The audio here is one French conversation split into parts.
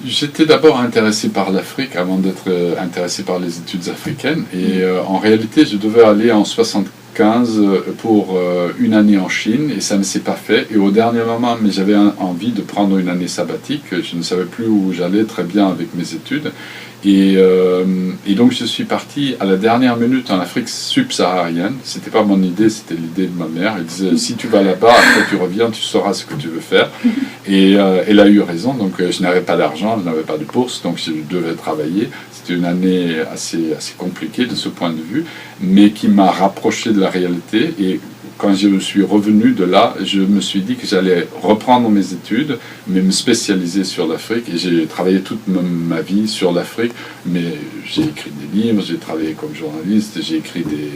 J'étais d'abord intéressé par l'Afrique avant d'être intéressé par les études africaines. Et en réalité, je devais aller en 75 pour une année en Chine et ça ne s'est pas fait. Et au dernier moment, mais j'avais envie de prendre une année sabbatique. Je ne savais plus où j'allais très bien avec mes études. Et donc je suis parti à la dernière minute en Afrique subsaharienne. C'était pas mon idée, c'était l'idée de ma mère. Elle disait si tu vas là-bas, après tu reviens, tu sauras ce que tu veux faire. Et elle a eu raison. Donc je n'avais pas d'argent, je n'avais pas de bourse, donc je devais travailler. C'était une année assez compliquée de ce point de vue, mais qui m'a rapproché de la réalité. Et quand je suis revenu de là, je me suis dit que j'allais reprendre mes études, mais me spécialiser sur l'Afrique. Et j'ai travaillé toute ma vie sur l'Afrique, mais j'ai écrit des livres, j'ai travaillé comme journaliste, j'ai écrit des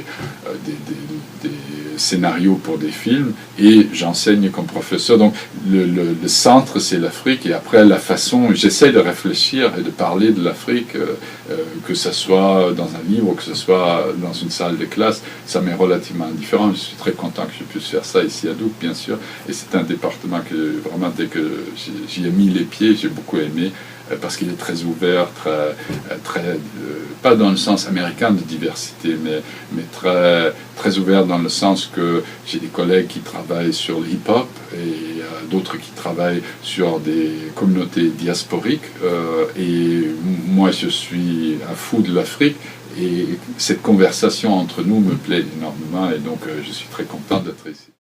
scénarios pour des films, et j'enseigne comme professeur. Donc le centre, c'est l'Afrique, et après la façon, j'essaie de réfléchir et de parler de l'Afrique, que ce soit dans un livre, que ce soit dans une salle de classe, ça m'est relativement indifférent. Je suis très content que je puisse faire ça ici à Douques, bien sûr, et c'est un département que vraiment, dès que j'y ai mis les pieds, j'ai beaucoup aimé, parce qu'il est très ouvert, pas dans le sens américain de diversité, mais très ouvert dans le sens que j'ai des collègues qui travaillent sur le hip-hop et d'autres qui travaillent sur des communautés diasporiques. Et moi, je suis un fou de l'Afrique. Et cette conversation entre nous me plaît énormément, et donc je suis très content d'être ici.